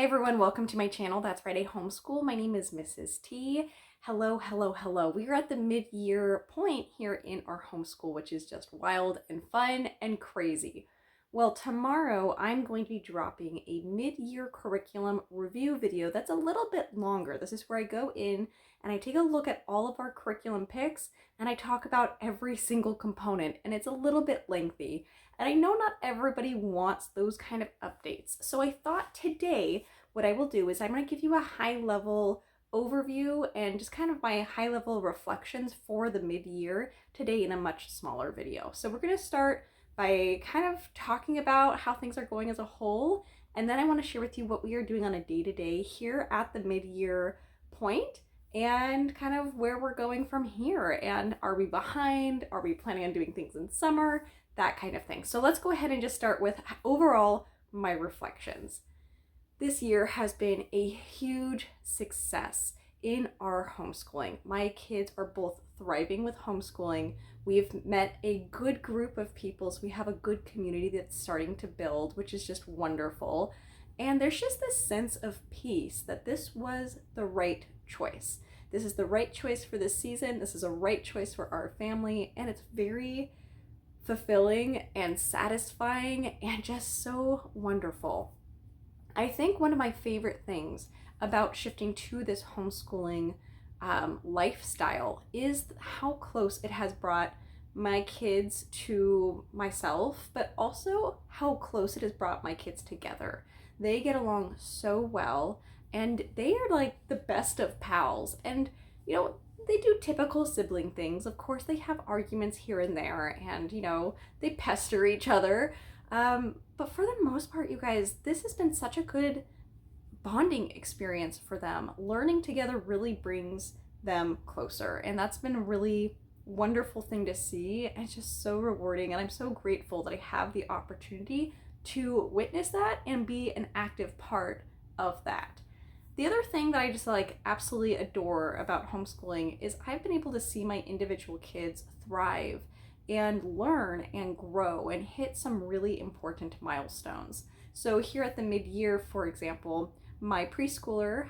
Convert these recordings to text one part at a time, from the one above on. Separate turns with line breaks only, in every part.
Hi everyone, welcome to my channel. That's Friday Homeschool. My name is Mrs. T. Hello, hello, hello. We are at the mid-year point here in our homeschool, which is just wild and fun and crazy. Well, tomorrow I'm going to be dropping a mid-year curriculum review video that's a little bit longer. This is where I go in and I take a look at all of our curriculum picks and I talk about every single component, and it's a little bit lengthy. And I know not everybody wants those kind of updates. So I thought today what I will do is I'm going to give you a high level overview and just kind of my high level reflections for the mid-year today in a much smaller video. So we're going to start by kind of talking about how things are going as a whole. And then I want to share with you what we are doing on a day-to-day here at the mid-year point and kind of where we're going from here. And are we behind? Are we planning on doing things in summer? That kind of thing. So let's go ahead and just start with overall my reflections. This year has been a huge success in our homeschooling. My kids are both thriving with homeschooling. We've met a good group of people, so we have a good community that's starting to build, which is just wonderful. And there's just this sense of peace that this was the right choice. This is the right choice for this season. This is a right choice for our family, and it's very fulfilling and satisfying and just so wonderful. I think one of my favorite things about shifting to this homeschooling lifestyle is how close it has brought my kids to myself, but also how close it has brought my kids together. They get along so well, and they are like the best of pals. And you know, they do typical sibling things. Of course, they have arguments here and there, and you know, they pester each other. But for the most part, you guys, this has been such a good bonding experience for them. Learning together really brings them closer, and that's been a really wonderful thing to see. And it's just so rewarding, and I'm so grateful that I have the opportunity to witness that and be an active part of that. The other thing that I just like absolutely adore about homeschooling is I've been able to see my individual kids thrive and learn and grow and hit some really important milestones. So here at the mid-year, for example, my preschooler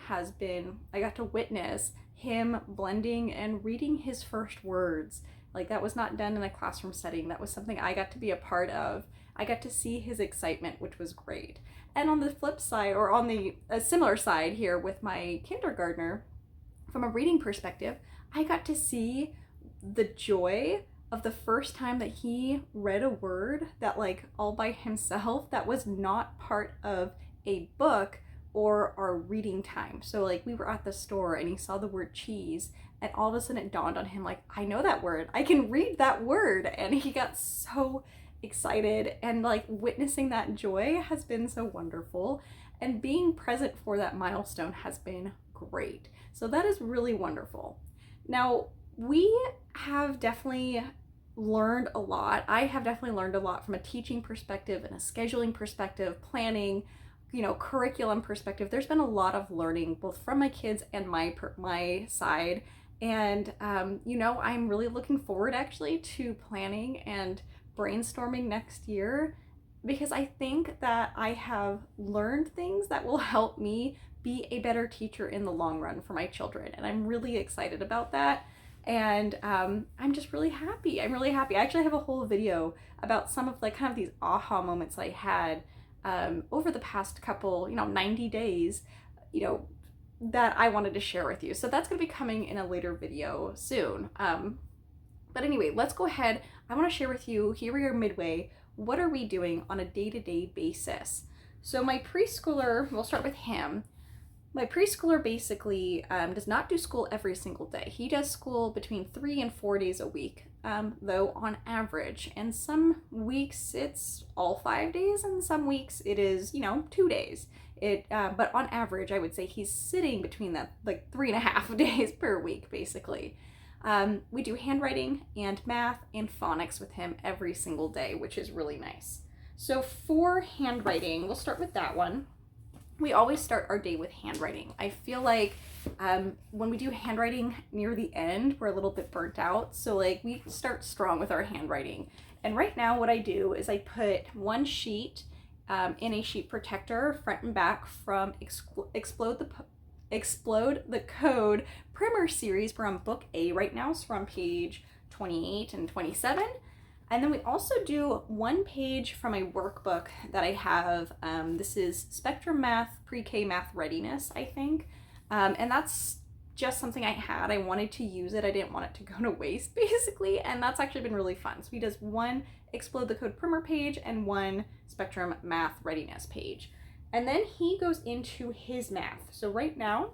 I got to witness him blending and reading his first words. Like, that was not done in a classroom setting. That was something I got to be a part of. I got to see his excitement, which was great. And on the flip side, or on a similar side here with my kindergartner, from a reading perspective, I got to see the joy of the first time that he read a word that, like, all by himself, that was not part of a book or our reading time. So like, we were at the store and he saw the word cheese, and all of a sudden it dawned on him, like, I know that word, I can read that word. And he got so excited, and like, witnessing that joy has been so wonderful, and being present for that milestone has been great. So that is really wonderful. Now, we have definitely learned a lot. I have definitely learned a lot from a teaching perspective and a scheduling perspective, planning, you know, curriculum perspective. There's been a lot of learning both from my kids and my side. And, you know, I'm really looking forward actually to planning and brainstorming next year, because I think that I have learned things that will help me be a better teacher in the long run for my children. And I'm really excited about that. And I'm just really happy. I'm really happy. I actually have a whole video about some of like kind of these aha moments I had over the past couple, 90 days, that I wanted to share with you. So that's going to be coming in a later video soon. But anyway, let's go ahead. I want to share with you, here we are midway, what are we doing on a day-to-day basis? So my preschooler, we'll start with him. My preschooler basically does not do school every single day. He does school between 3 and 4 days a week, though on average. And some weeks it's all 5 days, and some weeks it is, 2 days. But on average, I would say he's sitting between that, like 3.5 days per week, basically. We do handwriting and math and phonics with him every single day, which is really nice. So for handwriting, we'll start with that one. We always start our day with handwriting. I feel like when we do handwriting near the end, we're a little bit burnt out. So like, we start strong with our handwriting. And right now what I do is I put one sheet in a sheet protector front and back from Explode the Code Primer series. We're on book A right now, so we're on page 28 and 27. And then we also do one page from a workbook that I have. This is Spectrum Math Pre-K Math Readiness, I think. And that's just something I had. I wanted to use it. I didn't want it to go to waste, basically. And that's actually been really fun. So he does one Explode the Code Primer page and one Spectrum Math Readiness page. And then he goes into his math. So right now,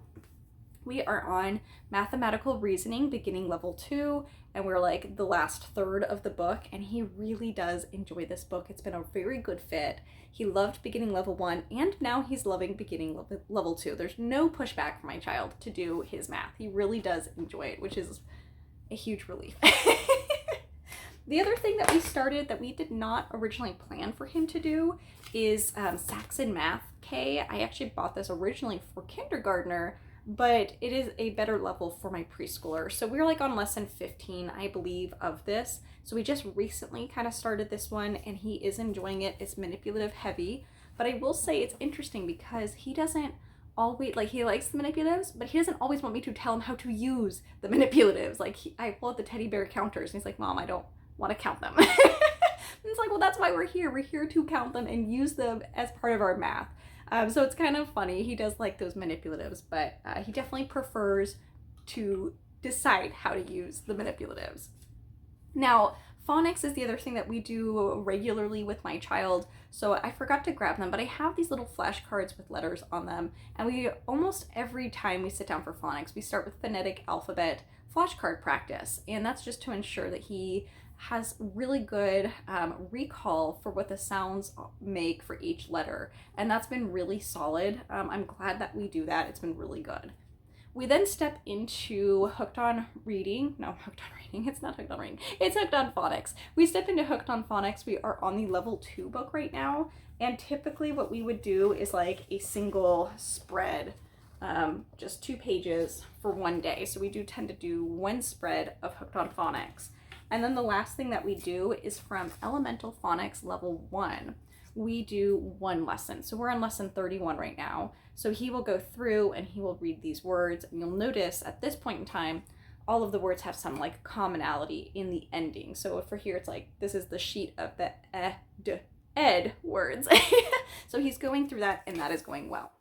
we are on Mathematical Reasoning, beginning level 2, and we're like the last third of the book, and he really does enjoy this book. It's been a very good fit. He loved beginning level 1, and now he's loving beginning level 2. There's no pushback from my child to do his math. He really does enjoy it, which is a huge relief. The other thing that we started that we did not originally plan for him to do is Saxon Math K. I actually bought this originally for kindergartner, but it is a better level for my preschooler. So we're like on lesson 15, I believe, of this. So we just recently kind of started this one, and he is enjoying it. It's manipulative heavy, but I will say it's interesting because he doesn't always, like, he likes the manipulatives, but he doesn't always want me to tell him how to use the manipulatives. Like, I pull out the teddy bear counters, and he's like, Mom, I don't want to count them. And it's like, well, that's why we're here. We're here to count them and use them as part of our math. So it's kind of funny. He does like those manipulatives, but he definitely prefers to decide how to use the manipulatives. Now, phonics is the other thing that we do regularly with my child. So I forgot to grab them, but I have these little flashcards with letters on them. And we almost every time we sit down for phonics, we start with phonetic alphabet flashcard practice. And that's just to ensure that he has really good recall for what the sounds make for each letter. And that's been really solid. I'm glad that we do that. It's been really good. We then step into Hooked on Reading. No, Hooked on Reading. It's not Hooked on Reading. It's Hooked on Phonics. We step into Hooked on Phonics. We are on the level 2 book right now. And typically what we would do is like a single spread, just 2 pages for one day. So we do tend to do one spread of Hooked on Phonics. And then the last thing that we do is from Elemental Phonics level 1. We do one lesson. So we're on lesson 31 right now. So he will go through and he will read these words. And you'll notice at this point in time, all of the words have some like commonality in the ending. So for here, it's like, this is the sheet of the ed words. So he's going through that, and that is going well.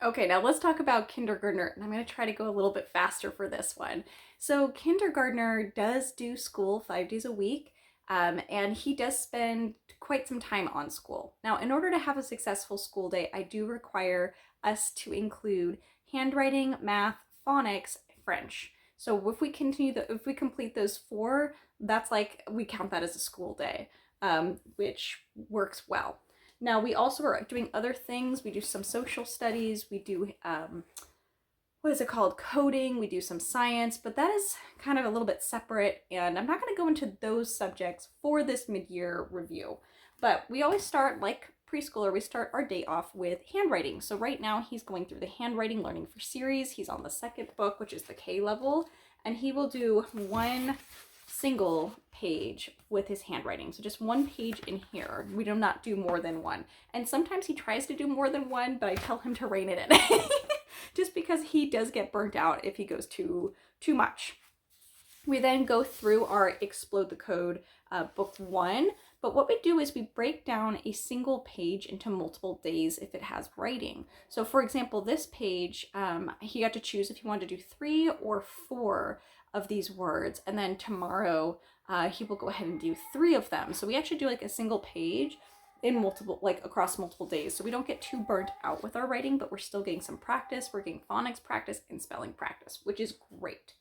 Okay, now let's talk about kindergartner, and I'm going to try to go a little bit faster for this one. So kindergartner does do school 5 days a week, and he does spend quite some time on school. Now, in order to have a successful school day, I do require us to include handwriting, math, phonics, French. So if we complete those 4, that's like, we count that as a school day, which works well. Now, we also are doing other things. We do some social studies. We do, what is it called? Coding. We do some science, but that is kind of a little bit separate, and I'm not going to go into those subjects for this mid-year review. But we always start, like preschooler, we start our day off with handwriting. So right now he's going through the handwriting learning for series. He's on the 2nd book, which is the K level, and he will do one single page with his handwriting. So just one page in here. We do not do more than one. And sometimes he tries to do more than one, but I tell him to rein it in. Just because he does get burnt out if he goes too much. We then go through our Explode the Code book 1. But what we do is we break down a single page into multiple days if it has writing. So for example, this page, he got to choose if he wanted to do 3 or 4 of these words, and then tomorrow he will go ahead and do 3 of them. So we actually do like a single page in multiple, like across multiple days, so we don't get too burnt out with our writing, but we're still getting some practice. We're getting phonics practice and spelling practice, which is great.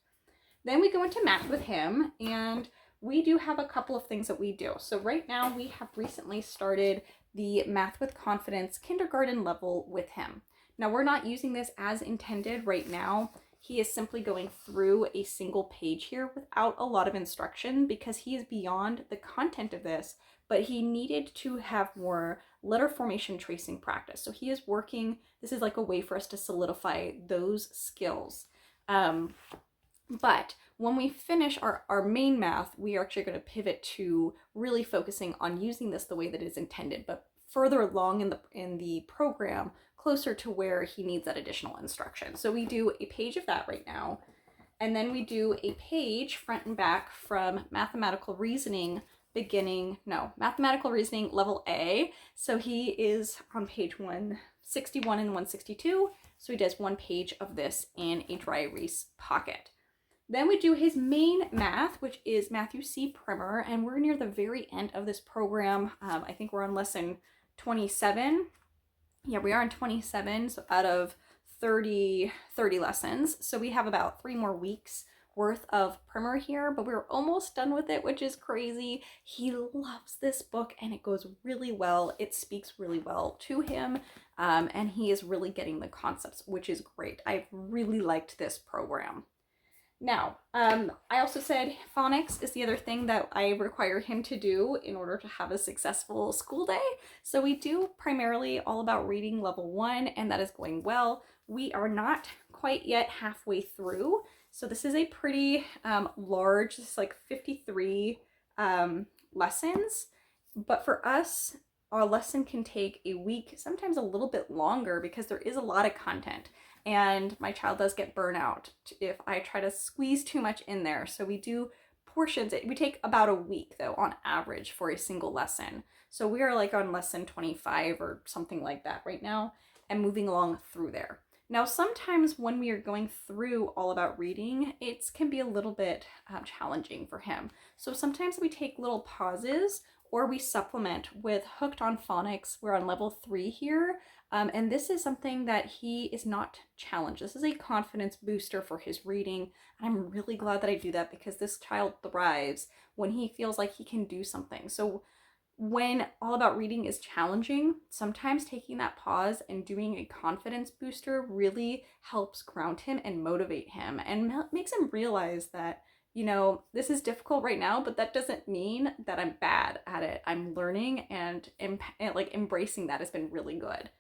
Then we go into math with him, and we do have a couple of things that we do. So right now we have recently started the Math with Confidence kindergarten level with him. Now we're not using this as intended right now. He is simply going through a single page here without a lot of instruction because he is beyond the content of this, but he needed to have more letter formation tracing practice. So he is working, this is like a way for us to solidify those skills. But when we finish our main math, we are actually going to pivot to really focusing on using this the way that it's intended. But further along in the program, closer to where he needs that additional instruction. So we do a page of that right now. And then we do a page front and back from mathematical reasoning mathematical reasoning level A. So he is on page 161 and 162. So he does one page of this in a dry erase pocket. Then we do his main math, which is Matthew C. Primer, and we're near the very end of this program. I think we're on lesson 27. Yeah, we are on 27, so out of 30 lessons. So we have about 3 more weeks worth of primer here, but we're almost done with it, which is crazy. He loves this book and it goes really well. It speaks really well to him, and he is really getting the concepts, which is great. I've really liked this program. Now, I also said phonics is the other thing that I require him to do in order to have a successful school day. So we do primarily all about reading level 1, and that is going well. We are not quite yet halfway through. So this is a pretty large, this is like 53 lessons. But for us, our lesson can take a week, sometimes a little bit longer, because there is a lot of content. And my child does get burnout if I try to squeeze too much in there. So we do portions. We take about a week, though, on average for a single lesson. So we are like on lesson 25 or something like that right now, and moving along through there. Now, sometimes when we are going through all about reading, it can be a little bit challenging for him. So sometimes we take little pauses, or we supplement with Hooked on Phonics. We're on level 3 here. And this is something that he is not challenged. This is a confidence booster for his reading. And I'm really glad that I do that, because this child thrives when he feels like he can do something. So when all about reading is challenging, sometimes taking that pause and doing a confidence booster really helps ground him and motivate him, and makes him realize that, you know, this is difficult right now, but that doesn't mean that I'm bad at it. I'm learning, and like embracing that has been really good.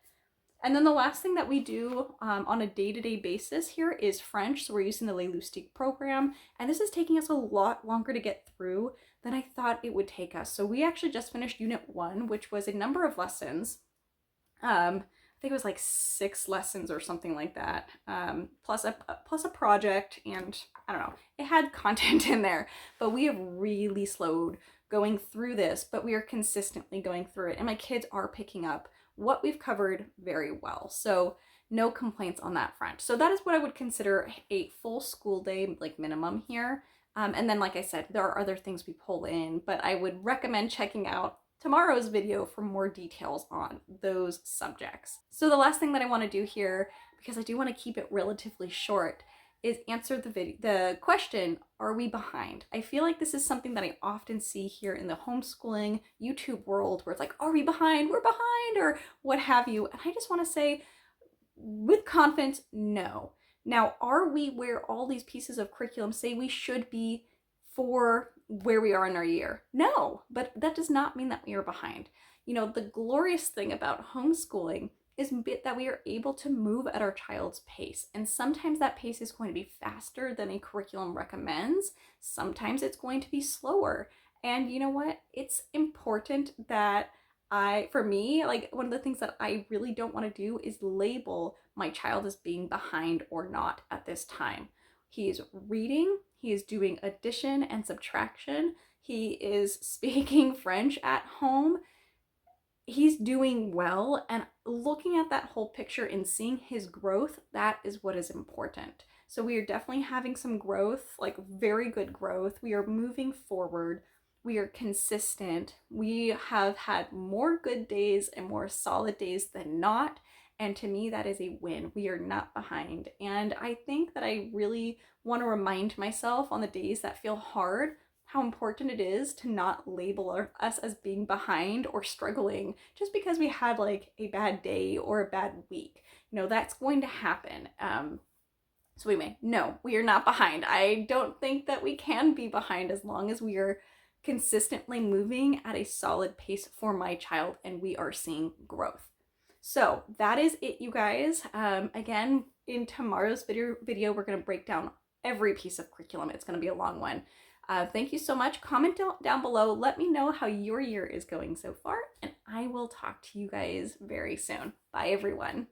And then the last thing that we do on a day-to-day basis here is French. So we're using the Les Loustiques program, and this is taking us a lot longer to get through than I thought it would take us. So we actually just finished Unit 1, which was a number of lessons. I think it was like 6 lessons or something like that, plus a project, and I don't know, it had content in there, but we have really slowed going through this, but we are consistently going through it, and my kids are picking up what we've covered very well. So no complaints on that front. So that is what I would consider a full school day, like minimum here. And then, like I said, there are other things we pull in, but I would recommend checking out tomorrow's video for more details on those subjects. So the last thing that I want to do here, because I do want to keep it relatively short, is answer the question, are we behind? I feel like this is something that I often see here in the homeschooling YouTube world, where it's like, are we behind? We're behind, or what have you. And I just want to say with confidence, no. Now, are we where all these pieces of curriculum say we should be for where we are in our year? No, but that does not mean that we are behind. You know, the glorious thing about homeschooling is that we are able to move at our child's pace. And sometimes that pace is going to be faster than a curriculum recommends. Sometimes it's going to be slower. And you know what? It's important that for me, like, one of the things that I really don't want to do is label my child as being behind or not at this time. He is reading, he is doing addition and subtraction, he is speaking French at home. He's doing well, and looking at that whole picture and seeing his growth, that is what is important. So we are definitely having some growth, like very good growth. We are moving forward. We are consistent. We have had more good days and more solid days than not. And to me, that is a win. We are not behind. And I think that I really want to remind myself on the days that feel hard how important it is to not label us as being behind or struggling just because we had like a bad day or a bad week. You know, that's going to happen. So anyway, no, we are not behind. I don't think that we can be behind as long as we are consistently moving at a solid pace for my child and we are seeing growth. So that is it, you guys. Again, in tomorrow's video, we're going to break down every piece of curriculum. It's going to be a long one. Thank you so much. Comment down below. Let me know how your year is going so far, and I will talk to you guys very soon. Bye, everyone.